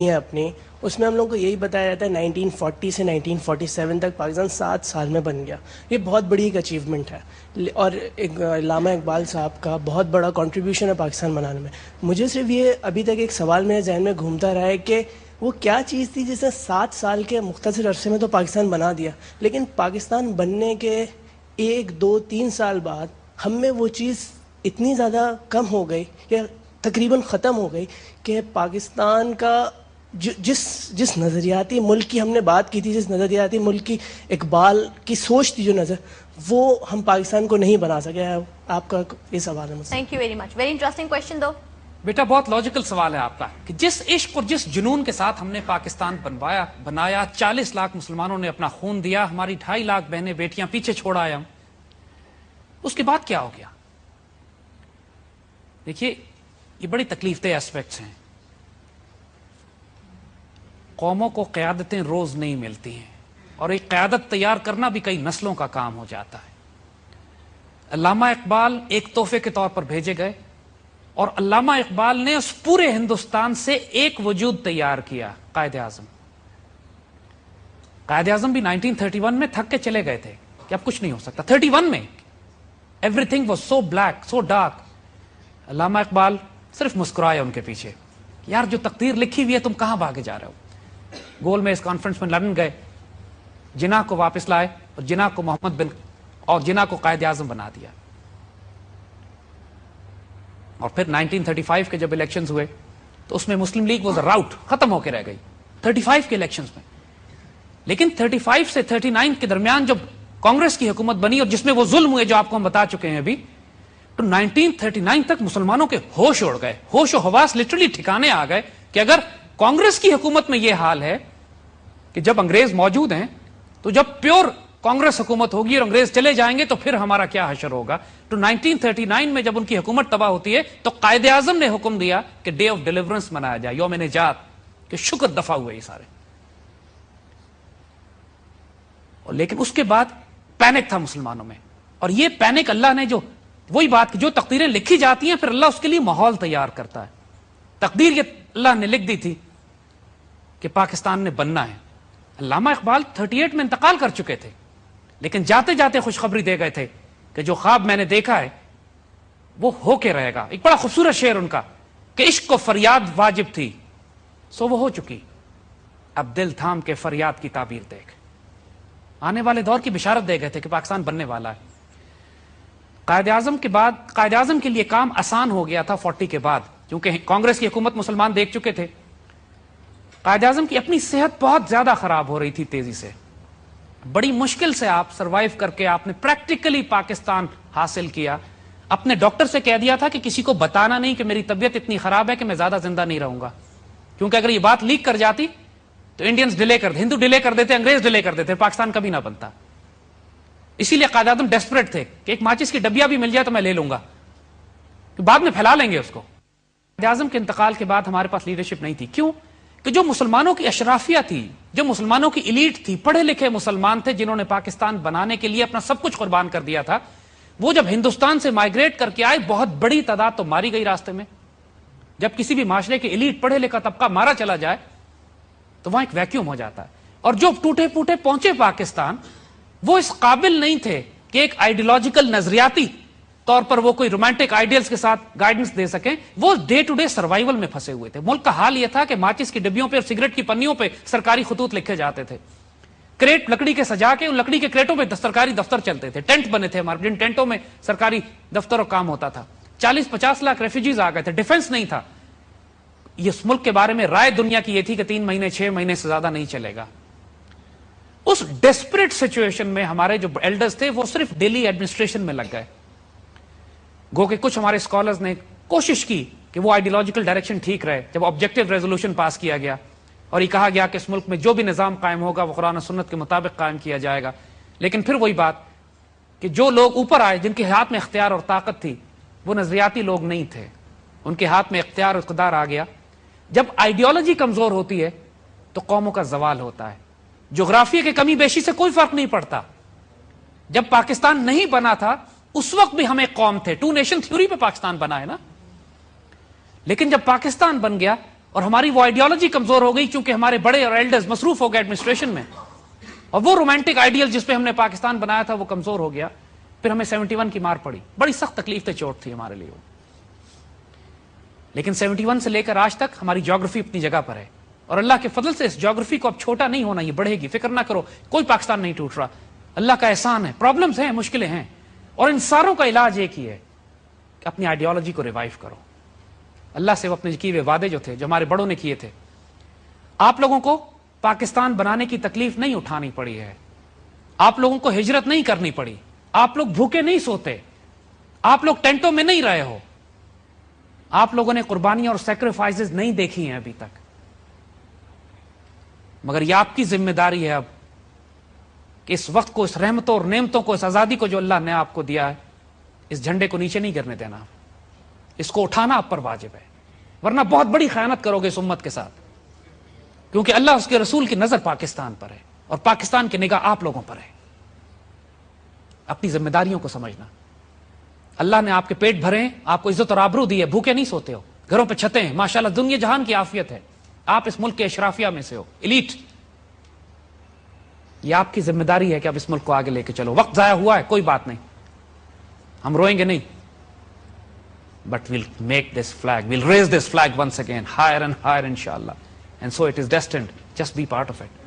ہے اپنی، اس میں ہم لوگ کو یہی بتایا جاتا ہے 1940 سے 1947 تک پاکستان 7 سال میں بن گیا. یہ بہت بڑی ایک اچیومنٹ ہے اور ایک علامہ اقبال صاحب کا بہت بڑا کنٹریبیوشن ہے پاکستان بنانے میں. مجھے صرف یہ ابھی تک ایک سوال میرے ذہن میں گھومتا رہا ہے کہ وہ کیا چیز تھی جس نے 7 سال کے مختصر عرصے میں تو پاکستان بنا دیا، لیکن پاکستان بننے کے 1 2 3 سال بعد ہم میں وہ چیز اتنی زیادہ کم ہو گئی یا تقریباً ختم ہو گئی کہ پاکستان کا جس نظریاتی ملک کی ہم نے بات کی تھی، جس نظریاتی ملک کی اقبال کی سوچ تھی، جو نظر وہ ہم پاکستان کو نہیں بنا سکے. آپ کا یہ سوال ہے مجھ سے. Thank you very much. Very interesting question دو. بیٹا بہت لاجیکل سوال ہے آپ کا کہ جس عشق اور جس جنون کے ساتھ ہم نے پاکستان بنایا 40 لاکھ مسلمانوں نے اپنا خون دیا، ہماری 2.5 لاکھ بہنیں بیٹیاں پیچھے چھوڑ آئے ہم، اس کے بعد کیا ہو گیا؟ دیکھیے یہ بڑی تکلیف دہ ایسپیکٹس ہیں. قوموں کو قیادتیں روز نہیں ملتی ہیں اور ایک قیادت تیار کرنا بھی کئی نسلوں کا کام ہو جاتا ہے. علامہ اقبال ایک تحفے کے طور پر بھیجے گئے اور علامہ اقبال نے اس پورے ہندوستان سے ایک وجود تیار کیا، قائد اعظم. قائد اعظم بھی 1931 میں تھک کے چلے گئے تھے کہ اب کچھ نہیں ہو سکتا. 31 میں every thing was so black so dark. علامہ اقبال صرف مسکرائے ان کے پیچھے، یار جو تقدیر لکھی ہوئی ہے تم کہاں بھاگے جا رہے ہو. گول میں اس کانفرنس میں لندن گئے، جناح کو واپس لائے اور جناح کو جناح کو قائد اعظم بنا دیا. اور پھر 1935 کے جب الیکشنز ہوئے تو اس میں مسلم لیگ واز راؤٹ، ختم ہو کے رہ گئی 35 کے الیکشنز میں. لیکن 35 سے 39 کے درمیان جب کانگریس کی حکومت بنی اور جس میں وہ ظلم ہوئے جو آپ کو ہم بتا چکے ہیں ابھی، تو 1939 تک مسلمانوں کے ہوش اڑ گئے، ہوش و حواس لٹرلی ٹھکانے آ گئے کہ اگر کانگریس کی حکومت میں یہ حال ہے کہ جب انگریز موجود ہیں تو جب پیور کانگریس حکومت ہوگی اور انگریز چلے جائیں گے تو پھر ہمارا کیا حشر ہوگا. تو 1939 میں جب ان کی حکومت تباہ ہوتی ہے تو قائد اعظم نے حکم دیا کہ ڈے آف ڈیلیورنس منایا جائے، یوم نجات، کہ شکر دفع ہوئے یہ سارے. لیکن اس کے بعد پینک تھا مسلمانوں میں، اور یہ پینک اللہ نے جو وہی بات کہ جو تقدیریں لکھی جاتی ہیں پھر اللہ اس کے لیے ماحول تیار کرتا ہے. تقدیر یہ اللہ نے لکھ دی تھی کہ پاکستان نے بننا ہے. علامہ اقبال 38 میں انتقال کر چکے تھے لیکن جاتے جاتے خوشخبری دے گئے تھے کہ جو خواب میں نے دیکھا ہے وہ ہو کے رہے گا. ایک بڑا خوبصورت شعر ان کا کہ عشق و فریاد واجب تھی سو وہ ہو چکی، اب دل تھام کے فریاد کی تعبیر دیکھ. آنے والے دور کی بشارت دے گئے تھے کہ پاکستان بننے والا ہے. قائد اعظم کے بعد قائد اعظم کے لیے کام آسان ہو گیا تھا 40 کے بعد، کیونکہ کانگریس کی حکومت مسلمان دیکھ چکے تھے. قائد اعظم کی اپنی صحت بہت زیادہ خراب ہو رہی تھی تیزی سے. بڑی مشکل سے آپ سروائیو کر کے آپ نے پریکٹیکلی پاکستان حاصل کیا. اپنے ڈاکٹر سے کہہ دیا تھا کہ کسی کو بتانا نہیں کہ میری طبیعت اتنی خراب ہے کہ میں زیادہ زندہ نہیں رہوں گا، کیونکہ اگر یہ بات لیک کر جاتی تو انڈینز ڈیلے کر ہندو ڈیلے کر دیتے، انگریز ڈیلے کر دیتے، پاکستان کبھی نہ بنتا. اسی لیے قائد اعظم ڈیسپریٹ تھے کہ ایک ماچس کی ڈبیا بھی مل جائے تو میں لے لوں گا، بعد میں پھیلا لیں گے اس کو. قائد اعظم کے انتقال کے بعد ہمارے پاس لیڈرشپ نہیں تھی. کیوں؟ کہ جو مسلمانوں کی اشرافیہ تھی، جو مسلمانوں کی ایلیٹ تھی، پڑھے لکھے مسلمان تھے جنہوں نے پاکستان بنانے کے لیے اپنا سب کچھ قربان کر دیا تھا، وہ جب ہندوستان سے مائگریٹ کر کے آئے بہت بڑی تعداد تو ماری گئی راستے میں. جب کسی بھی معاشرے کے ایلیٹ پڑھے لکھا طبقہ مارا چلا جائے تو وہاں ایک ویکیوم ہو جاتا ہے. اور جو ٹوٹے پوٹے پہنچے پاکستان وہ اس قابل نہیں تھے کہ ایک آئیڈیولوجیکل نظریاتی طور پر وہ کوئی رومانٹک آئیڈیلز کے ساتھ گائیڈنس دے سکیں. وہ ڈے ٹو ڈے سروائیول میں پھنسے ہوئے تھے. ملک کا حال یہ تھا کہ ماچس کی ڈبیوں پہ اور سگریٹ کی پنیوں پہ سرکاری خطوط لکھے جاتے تھے. کریٹ لکڑی کے سجا کے ان لکڑی کے کریٹوں پہ سرکاری دفتر چلتے تھے. ٹینٹ بنے تھے ہمارے، جن ٹینٹوں میں سرکاری دفتر اور کام ہوتا تھا. 40-50 لاکھ ریفیوجیز آ گئے تھے. ڈیفنس نہیں تھا. اس ملک کے بارے میں رائے دنیا کی یہ تھی کہ 3 مہینے 6 مہینے سے زیادہ نہیں چلے گا. اس ڈیسپریٹ سچویشن میں ہمارے جو ایلڈرز تھے وہ صرف ڈیلی ایڈمنسٹریشن میں لگ گئے. گو کہ کچھ ہمارے اسکالرز نے کوشش کی کہ وہ آئیڈیولوجیکل ڈائریکشن ٹھیک رہے. جب آبجیکٹو ریزولوشن پاس کیا گیا اور یہ کہا گیا کہ اس ملک میں جو بھی نظام قائم ہوگا وہ قرآن و سنت کے مطابق قائم کیا جائے گا، لیکن پھر وہی بات کہ جو لوگ اوپر آئے جن کے ہاتھ میں اختیار اور طاقت تھی وہ نظریاتی لوگ نہیں تھے. ان کے ہاتھ میں اختیار اور اقتدار آ گیا. جب آئیڈیالوجی کمزور ہوتی ہے تو قوموں کا زوال ہوتا ہے. جغرافیہ کے کمی بیشی سے کوئی فرق نہیں پڑتا. جب پاکستان نہیں بنا تھا اس وقت بھی ہم ایک قوم تھے. 2 نیشن تھیوری پہ پاکستان بنا ہے نا. لیکن جب پاکستان بن گیا اور ہماری وہ آئیڈیالوجی کمزور ہو گئی کیونکہ ہمارے بڑے اور ایلڈرز مصروف ہو گئے ایڈمنسٹریشن میں, اور وہ رومانٹک آئیڈیل جس پہ ہم نے پاکستان بنایا تھا وہ کمزور ہو گیا. پھر ہمیں 71 کی مار پڑی, بڑی سخت تکلیف چوٹ تھی ہمارے لیے وہ. لیکن 71 سے لے کر آج تک ہماری جیوگرافی اپنی جگہ پر ہے, اور اللہ کے فضل سے اس جیوگرافی کو اب چھوٹا نہیں ہونا, یہ بڑھے گی, فکر نہ کرو, کوئی پاکستان نہیں ٹوٹ رہا, اللہ کا احسان ہے. پرابلمز ہیں, مشکلیں ہیں, اور ان ساروں کا علاج ایک ہی ہے کہ اپنی آئیڈیالوجی کو ریوائیو کرو. اللہ سے وہ اپنے کیے ہوئے وعدے جو تھے, جو ہمارے بڑوں نے کیے تھے, آپ لوگوں کو پاکستان بنانے کی تکلیف نہیں اٹھانی پڑی ہے, آپ لوگوں کو ہجرت نہیں کرنی پڑی, آپ لوگ بھوکے نہیں سوتے, آپ لوگ ٹینٹوں میں نہیں رہے ہو, آپ لوگوں نے قربانیاں اور سیکریفائسز نہیں دیکھی ہیں ابھی تک. مگر یہ آپ کی ذمہ داری ہے اب کہ اس وقت کو, اس رحمتوں اور نعمتوں کو, اس آزادی کو جو اللہ نے آپ کو دیا ہے, اس جھنڈے کو نیچے نہیں کرنے دینا, اس کو اٹھانا آپ پر واجب ہے, ورنہ بہت بڑی خیانت کرو گے اس امت کے ساتھ. کیونکہ اللہ اس کے رسول کی نظر پاکستان پر ہے, اور پاکستان کی نگاہ آپ لوگوں پر ہے. اپنی ذمہ داریوں کو سمجھنا. اللہ نے آپ کے پیٹ بھرے ہیں, آپ کو عزت اور آبرو دی ہے, بھوکے نہیں سوتے ہو, گھروں پہ چھتیں ہیں, ماشاءاللہ دنیا جہان کی عافیت ہے, آپ اس ملک کے اشرافیہ میں سے ہو, ایلیٹ. یہ آپ کی ذمہ داری ہے کہ آپ اس ملک کو آگے لے کے چلو. وقت ضائع ہوا ہے, کوئی بات نہیں, ہم روئیں گے نہیں, but we'll make this flag, we'll raise this flag once again higher and higher انشاءاللہ, and so it is destined, just be part of it.